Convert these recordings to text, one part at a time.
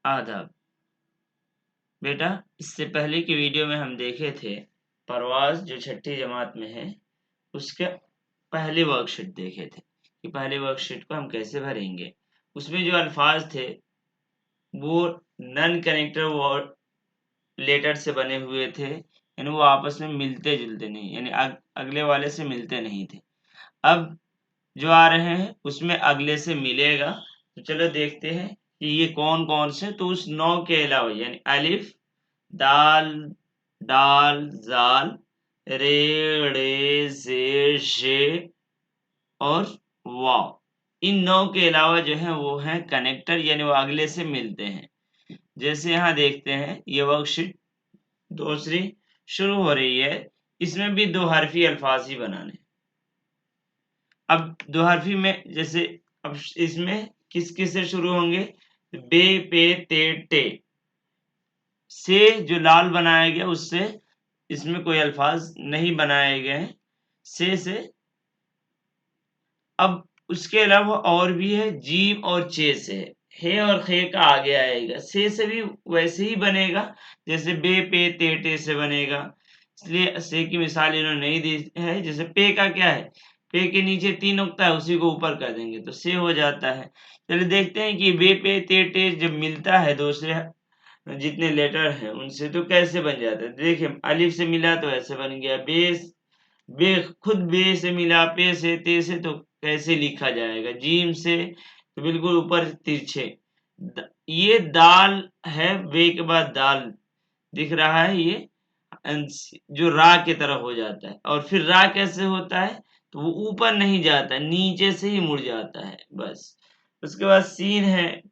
आदाब। बेटा, इससे पहले की वीडियो में हम देखे थे परवाज़ जो छठी जमात में है उसके पहले वर्कशीट देखे थे कि पहले वर्कशीट को हम कैसे भरेंगे। उसमें जो अल्फाज थे वो नॉन कनेक्टर वर्ड लेटर से बने हुए थे, यानी वो आपस में मिलते जुलते नहीं, यानी अगले वाले से मिलते नहीं थे। अब जो आ रहे हैं उसमें अगले से मिलेगा। तो चलो देखते हैं कि ये कौन कौन से। तो उस 9 के अलावा यानी अलिफ, दाल, डाल, जाल, रे, ड़े, ज़े, ज़े और वाव, इन 9 के अलावा जो है वो हैं कनेक्टर, यानी वो अगले से मिलते हैं। जैसे यहाँ देखते हैं ये वर्कशीट दूसरी शुरू हो रही है, इसमें भी दो हरफी अल्फाज ही बनाने हैं। अब दो हरफी में जैसे अब इसमें किस किस से शुरू होंगे? बे, पे, ते, टे से जो लाल बनाया गया उससे इसमें कोई अल्फाज नहीं बनाए गए हैं, से। अब उसके अलावा और भी है, जीम और चे से है और खे का आगे आएगा। से भी वैसे ही बनेगा जैसे बे, पे, ते, टे से बनेगा। इसलिए से की मिसाल इन्होंने नहीं दी है। जैसे पे का क्या है, पे के नीचे 3 नुक्ता है, उसी को ऊपर कर देंगे तो से हो जाता है। चलिए देखते हैं कि बे, पे, ते, टे जब मिलता है दूसरे जितने लेटर हैं उनसे तो कैसे बन जाता है। देखिए अलिफ से मिला तो ऐसे बन गया, बे खुद बे से मिला, पे से, ते से तो कैसे लिखा जाएगा, जीम से तो बिल्कुल ऊपर तिरछे। ये दाल है, बे के बाद दाल दिख रहा है, ये जो रा की तरह हो जाता है। और फिर रा कैसे होता है, तो वो ऊपर नहीं जाता, नीचे से ही मुड़ जाता है बस। उसके बाद सीन है,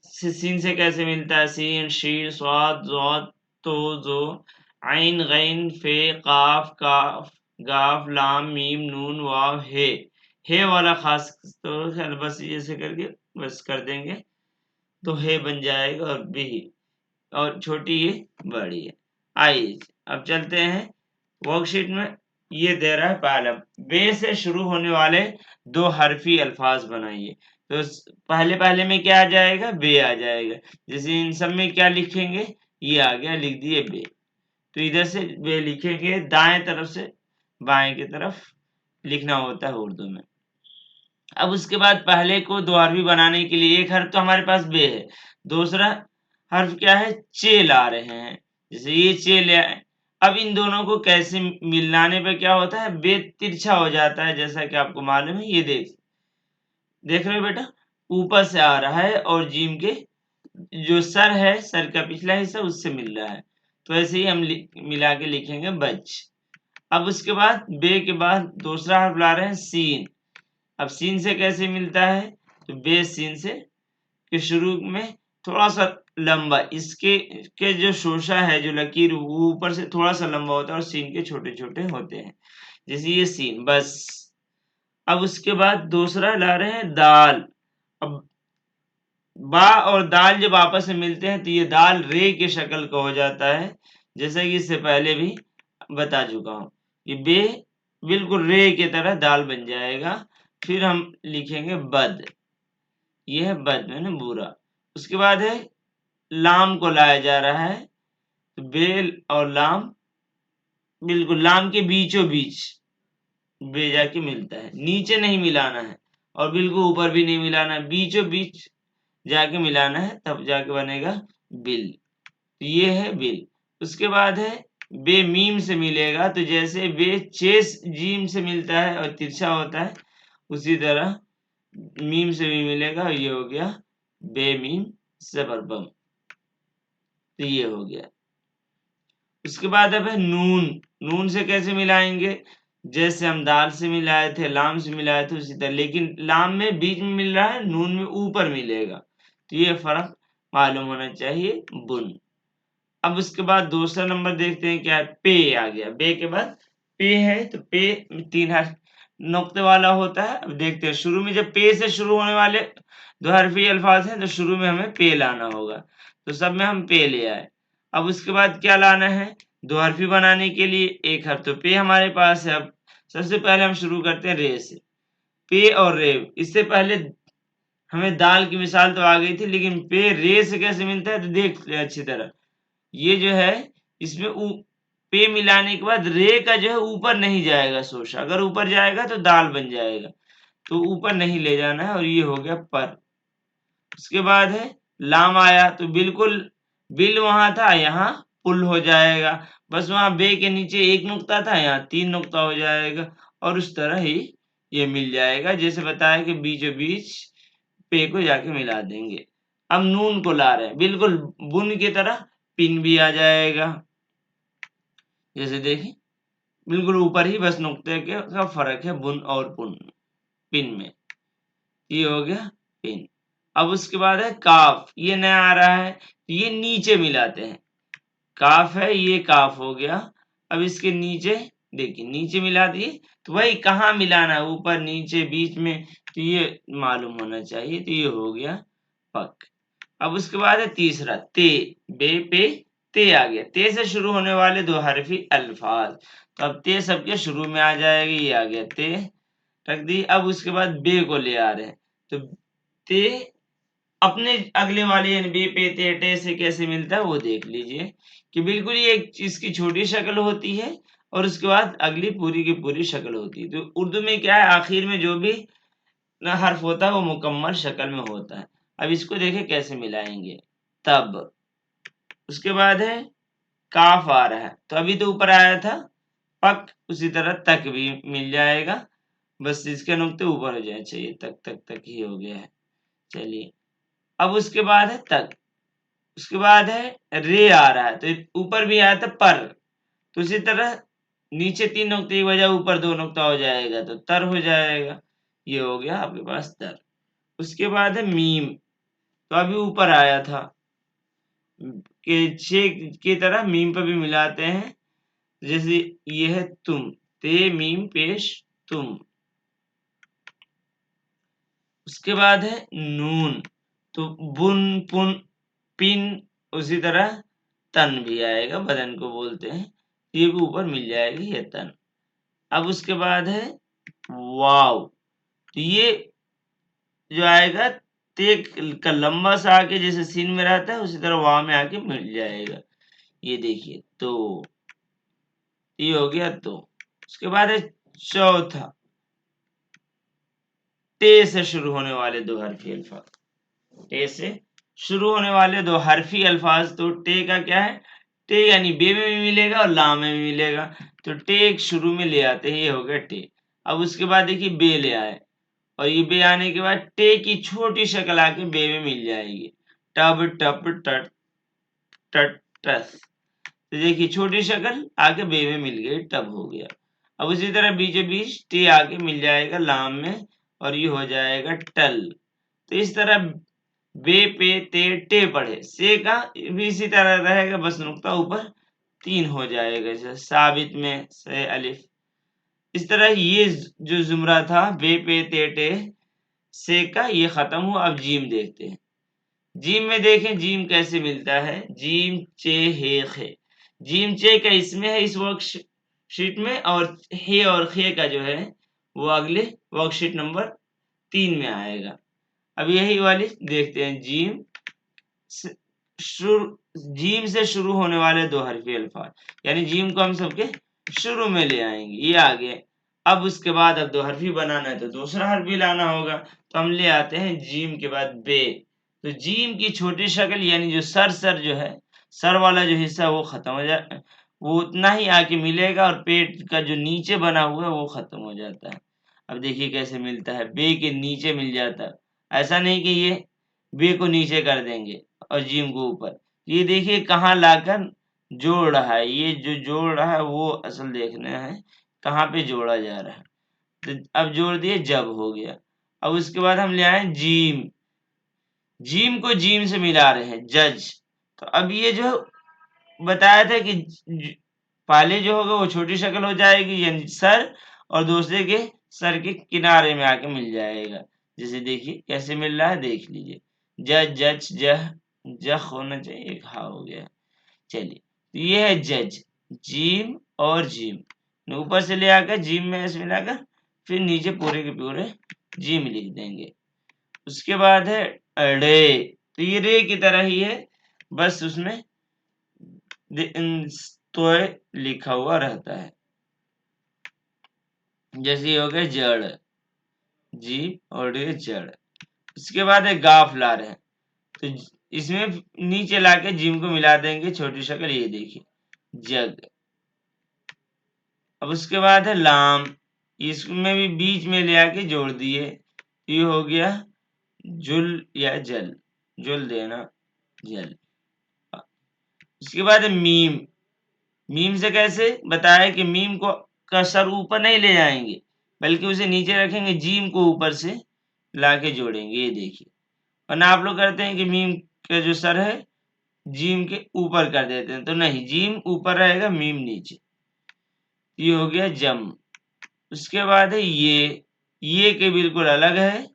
सीन से कैसे मिलता है, सीन, शीन, स्वाद, ज़ौद, तो, जो, आइन, गैन, फे, काफ, काफ, गाफ, लाम, मीम, नून, वाव, हे वाला खास तौर से बस ऐसे करके बस कर देंगे तो हे बन जाएगा। और बी और छोटी ये बड़ी है। आइए अब चलते हैं वर्कशीट में। ये दे रहा है पहला, बे से शुरू होने वाले दो हरफी अल्फाज बनाइए। तो पहले पहले में क्या आ जाएगा, बे आ जाएगा। जैसे इन सब में क्या लिखेंगे, ये आ गया, लिख दिए बे। तो इधर से बे लिखेंगे, दाएं तरफ से बाएं की तरफ लिखना होता है उर्दू में। अब उसके बाद पहले को दो हरफी बनाने के लिए एक हर्फ तो हमारे पास बे है, दूसरा हर्फ क्या है, चे ला रहे हैं। जैसे ये चे ले आए। अब इन दोनों को कैसे मिलाने पे क्या होता है, बे तिरछा हो जाता है, जैसा कि आपको मालूम है। ये देख रहे हो बेटा, ऊपर से आ रहा है और जीम के जो सर है, सर का पिछला हिस्सा उससे मिल रहा है। तो ऐसे ही हम मिला के लिखेंगे बच। अब उसके बाद बे के बाद दूसरा हर्फ ला रहे हैं सीन। अब सीन से कैसे मिलता है, तो बे सीन से के शुरू में थोड़ा सा लंबा, इसके के जो शोशा है, जो लकीर, वो ऊपर से थोड़ा सा लंबा होता है और सीन के छोटे छोटे होते हैं। जैसे ये सीन बस। अब उसके बाद दूसरा ला रहे हैं दाल। अब बा और दाल जब आपस में मिलते हैं तो ये दाल रे की शक्ल का हो जाता है, जैसा कि इससे पहले भी बता चुका हूँ। ये बे बिल्कुल रे की तरह दाल बन जाएगा। फिर हम लिखेंगे बद, ये है बद है ना, बुरा। उसके बाद है लाम को लाया जा रहा है, तो बेल और लाम बिल्कुल लाम के बीचों बीच बे जाके मिलता है, नीचे नहीं मिलाना है और बिल्कुल ऊपर भी नहीं मिलाना है, बीचों बीच जाके मिलाना है, तब जाके बनेगा बिल। तो ये है बिल। उसके बाद है बे मीम से मिलेगा, तो जैसे बे चेस जीम से मिलता है और तिरछा होता है, उसी तरह मीम से भी मिलेगा। ये हो गया बे मीम जबर बम। तो ये हो गया। उसके बाद अब है नून। नून से कैसे मिलाएंगे, जैसे हम दाल से मिलाए थे, लाम से मिलाए थे, उसी तरह, लेकिन लाम में बीच में मिल रहा है, नून में ऊपर मिलेगा। तो ये फर्क मालूम होना चाहिए, बुन। अब उसके बाद दूसरा नंबर देखते हैं क्या है, पे आ गया। बे के बाद पे है, तो पे 3 हर्फ नुक्ते वाला होता है। अब देखते हैं शुरू में, जब पे से शुरू होने वाले दो हरफी अल्फाज हैं तो शुरू में हमें पे लाना होगा। तो सब में हम पे ले आए। अब उसके बाद क्या लाना है, दो हरफी बनाने के लिए एक हर्फ तो पे हमारे पास है। अब सबसे पहले हम शुरू करते हैं रे से। पे और रे, इससे पहले हमें दाल की मिसाल तो आ गई थी, लेकिन पे रे से कैसे मिलता है तो देख ले अच्छी तरह। ये जो है इसमें पे मिलाने के बाद रे का जो है ऊपर नहीं जाएगा शोष, अगर ऊपर जाएगा तो दाल बन जाएगा, तो ऊपर नहीं ले जाना है, और ये हो गया पर। उसके बाद है लाम आया तो बिल्कुल बिल वहां था, यहाँ पुल हो जाएगा, बस वहां बे के नीचे एक नुक्ता था, यहाँ 3 नुक्ता हो जाएगा, और उस तरह ही ये मिल जाएगा, जैसे बताया कि बीचों बीच पे को जाके मिला देंगे। अब नून को ला रहे हैं, बिल्कुल बुन की तरह पिन भी आ जाएगा, जैसे देखिए बिल्कुल ऊपर ही बस नुक्ते के का फर्क है बुन और पुन पिन में। ये हो गया पिन। अब उसके बाद है काफ, ये नया आ रहा है, ये नीचे मिलाते हैं, काफ है ये काफ हो गया। अब इसके नीचे देखिए नीचे मिला दिए, तो भाई कहाँ मिलाना है, ऊपर नीचे बीच में, तो ये मालूम होना चाहिए, तो ये हो गया पक। अब उसके बाद है तीसरा ते, बे पे ते आ गया, ते से शुरू होने वाले दो हरफी अल्फाज, तो अब ते सबके शुरू में आ जाएगी, ये आ गया ते, रख दी। अब उसके बाद बे को ले आ रहे हैं, तो ते अपने अगले वाले यानी बे पे ते टे से कैसे मिलता है वो देख लीजिए, कि बिल्कुल ये एक इसकी छोटी शक्ल होती है, और उसके बाद अगली पूरी की पूरी शक्ल होती है। तो उर्दू में क्या है, आखिर में जो भी हर्फ होता है वो मुकम्मल शक्ल में होता है। अब इसको देखें कैसे मिलाएंगे, तब उसके बाद है काफ आ रहा है, तो अभी तो ऊपर आया था पक, उसी तरह तक भी मिल जाएगा, बस इसके नुक्ते ऊपर हो जाए चाहिए, तक तक तक ही हो गया है। चलिए अब उसके बाद है तक, उसके बाद है रे आ रहा है, तो ऊपर भी आया था पर, तो उसी तरह नीचे 3 नुक्ते की बजाय ऊपर 2 नुक्ता हो जाएगा, तो तर हो जाएगा। ये हो गया आपके पास तर। उसके बाद है मीम, तो अभी ऊपर आया था कि छे की तरह मीम पर भी मिलाते हैं, जैसे ये है तुम, ते मीम पेश तुम। उसके बाद है नून, तो बुन पुन पिन, उसी तरह तन भी आएगा, बदन को बोलते हैं, ये भी ऊपर मिल जाएगी ये तन। अब उसके बाद है वाव, तो ये जो आएगा ते का लंबा सा आके जैसे सीन में रहता है, उसी तरह वाव में आके मिल जाएगा। ये देखिए तो ये हो गया तो। उसके बाद है चौथा, टे से शुरू होने वाले दो हरफी अल्फाज, टे से शुरू होने वाले दो हरफी अल्फाज, तो टे का क्या है, टे यानी बे में भी मिलेगा और ला में भी मिलेगा, तो टे एक शुरू में ले आते हैं, ये हो गया टे। अब उसके बाद देखिए बे ले आए, और ये बे आने के बाद टे की छोटी शक्ल आके बे में मिल जाएगी, टब टप टट टट टस, तो देखिए छोटी शक्ल आके बे में मिल गई, टब हो गया। अब उसी तरह बीचों बीच टे आके मिल जाएगा लाम में, और ये हो जाएगा टल। तो इस तरह बे पे ते टे पढ़े, से का भी इसी तरह रहेगा, बस नुक्ता ऊपर 3 हो जाएगा, जैसे साबित में से अलिफ। इस तरह ये जो जुमरा था बे पे ते टे से का, ये खत्म हुआ। अब जीम देखते हैं, जीम में देखें जीम कैसे मिलता है, जीम चे हे खे, जीम चे का इसमें है इस वर्कशीट में, और हे और खे का जो है वो अगले वर्कशीट नंबर 3 में आएगा। अब यही वाली देखते हैं, से जीम से शुरू होने वाले दो हरफी अल्फाज, यानी जीम को हम सबके शुरू में ले आएंगे, ये आ गए। अब उसके बाद अब दो हरफी बनाना है तो दूसरा हरफी लाना होगा, तो हम ले आते हैं जीम के बाद बे, तो जीम की छोटी शक्ल यानी जो सर जो है, सर वाला जो हिस्सा वो खत्म हो जाए, वो उतना ही आके मिलेगा, और पेट का जो नीचे बना हुआ है वो खत्म हो जाता है। अब देखिए कैसे मिलता है, बे के नीचे मिल जाता है, ऐसा नहीं कि ये बे को नीचे कर देंगे और जीम को ऊपर, ये देखिए कहाँ लाकर जोड़ रहा है, ये जो जोड़ रहा है वो असल देखना है कहाँ पे जोड़ा जा रहा है। तो अब जोड़ दिए जब हो गया। अब उसके बाद हम ले आए जीम, जीम को जीम से मिला रहे हैं जज, तो अब ये जो बताया था कि पहले जो होगा वो छोटी शक्ल हो जाएगी यानी सर, और दूसरे के सर के किनारे में आके मिल जाएगा, जैसे देखिए कैसे मिल रहा है देख लीजिए, जज जज जह जख होना चाहिए, एक हा हो गया। चलिए तो ये है जज, जीम और जीम ऊपर से ले आकर जीम में ऐसे मिलाकर फिर नीचे पूरे के पूरे जीम लिख देंगे। उसके बाद है रे, तो ये रे की तरह ही है, बस उसमें तोय लिखा हुआ रहता है। जैसे ये हो गया जड़, जी और ये जड़। उसके बाद है गाफ ला रहे हैं, तो इसमें नीचे लाके जिम को मिला देंगे, छोटी शक्ल ये देखिए जग। अब उसके बाद है लाम, इसमें भी बीच में ले आके जोड़ दिए, ये हो गया जुल या जल, जुल देना जल। उसके बाद है मीम, मीम से कैसे बताया कि मीम को का सर ऊपर नहीं ले जाएंगे, बल्कि उसे नीचे रखेंगे, जीम को ऊपर से लाके जोड़ेंगे, ये देखिए। वरना आप लोग करते हैं कि मीम का जो सर है जीम के ऊपर कर देते हैं, तो नहीं, जीम ऊपर रहेगा, मीम नीचे। ये हो गया जम। उसके बाद है ये के बिल्कुल अलग है,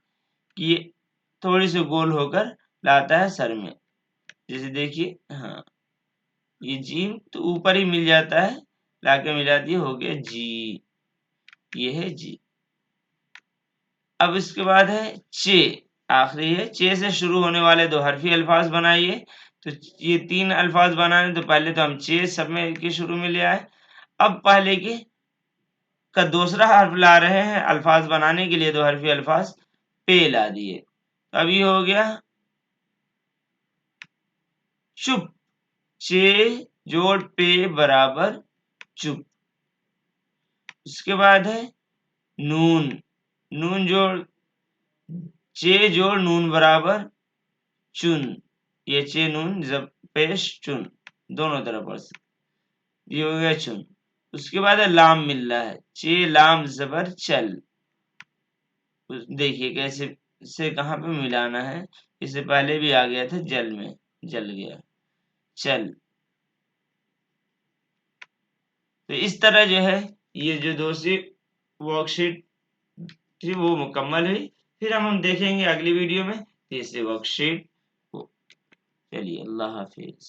ये थोड़ी सी गोल होकर लाता है सर में, जैसे देखिए, हाँ ये जीम तो ऊपर ही मिल जाता है, लाके मिला दिए, हो गया जी, ये है जी। अब इसके बाद है चे, आखिरी है। चे से शुरू होने वाले दो हरफी अल्फाज बनाइए। तो ये 3 अल्फाज बनाने, तो पहले तो हम चे सब में के शुरू में ले आए, अब पहले के का दूसरा हर्फ ला रहे हैं अल्फाज बनाने के लिए, दो हरफी अल्फाज पे ला दिए। अब ये हो गया चुप, चे जोड़ पे बराबर चुप। उसके बाद है नून, नून जोड़ चे जोड़ नून बराबर चुन, ये चे नून जब पेश चुन, दोनों तरफ पढ़ सकते, ये हो गया चुन। उसके बाद है लाम मिल रहा है, चे लाम जबर चल, देखिए कैसे से कहाँ पे मिलाना है, इससे पहले भी आ गया था जल में, जल गया चल। तो इस तरह जो है ये जो दूसरी वर्कशीट थी वो मुकम्मल हुई। फिर हम देखेंगे अगली वीडियो में तीसरी वर्कशीट को। चलिए, अल्लाह हाफिज।